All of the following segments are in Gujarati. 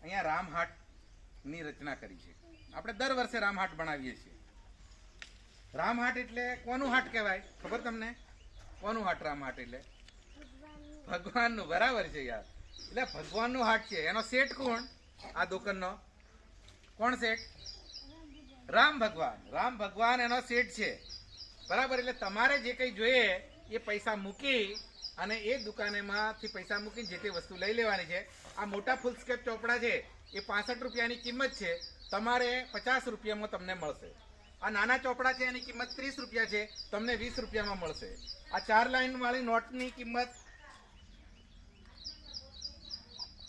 અહીંયા રામહાટની રચના કરી છે. આપણે દર વર્ષે રામહાટ બનાવીએ છીએ. રામહાટ એટલે કોનું હાટ કહેવાય ખબર તમને? કોનું હાટ? રામહાટ એટલે ભગવાનનું. બરાબર છે યાર. એટલે ભગવાનનું હાટ છે. એનો શેઠ કોણ? આ દુકાનનો કોણ શેઠ? રામ ભગવાન. રામ ભગવાન એનો શેઠ છે. બરાબર. એટલે તમારે જે કંઈ જોઈએ એ પૈસા મૂકી અને એ દુકાનેમાંથી પૈસા મૂકીને જે તે વસ્તુ લઈ લેવાની છે. આ મોટા ફૂલ સ્કેપ ચોપડા છે એ 65 રૂપિયાની કિંમત છે. તમારે 50 રૂપિયામાં તમને મળશે. આ નાના ચોપડા છે એની કિંમત 30 રૂપિયા છે, તમને 20 રૂપિયામાં મળશે. આ 4 લાઈન વાળી નોટની કિંમત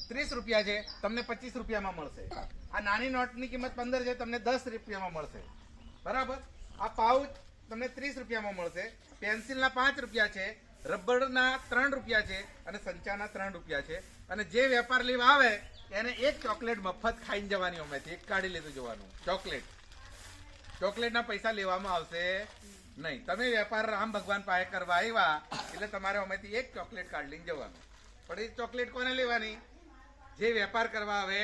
30 રૂપિયા છે, તમને 25 રૂપિયામાં મળશે. આ નાની નોટની કિંમત 15 છે, તમને 10 રૂપિયામાં મળશે. બરાબર. આ પાઉચ તમને 30 રૂપિયામાં મળશે. પેન્સિલના 5 રૂપિયા છે, રબરના 3 રૂપિયા છે અને સંચાના 3 રૂપિયા છે. અને જે વેપાર લેવા આવે એને એક ચોકલેટ મફત ખાઈને જવાની. અમેથી એક કાઢી લીધું જવાનું. ચોકલેટના પૈસા લેવામાં આવશે નહીં. તમે વેપાર રામ ભગવાન પાસે કરવા આવ્યા એટલે તમારે અમેથી એક ચોકલેટ કાઢી લઈને જવાનું. પણ એ ચોકલેટ કોને લેવાની? જે વેપાર કરવા આવે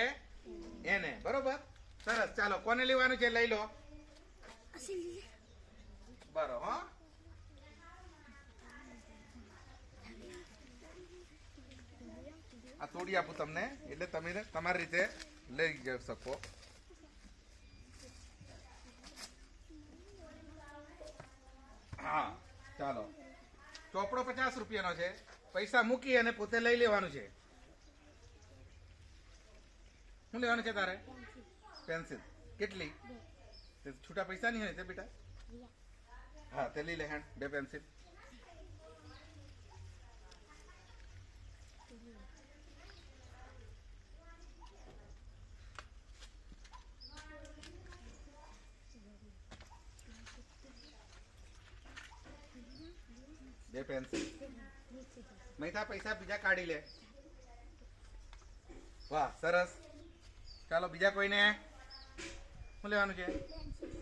એને. બરોબર. સરસ. ચાલો, કોને લેવાનું છે લઈ લો. બરોબર. હા, આ તોડી આપું તમને એટલે તમે તમારી રીતે લઈ જઈ શકો. હા, ચાલો. ચોપડો 50 રૂપિયાનો છે. પૈસા મૂકી અને પોતે લઈ લેવાનું છે. શું લેવાનું છે તારે? પેન્સિલ. કેટલી? છૂટા પૈસા નહીં હોય તે બેટા? હા, તે લઈ લે. Hand 2 pencil. બે પેન્સિલ. મૈથા પૈસા બીજા કાઢી લે. વાહ, સરસ. ચાલો, બીજા કોઈને શું લેવાનું છે?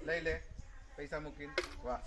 લઈ લે પૈસા મૂકીને. વાહ.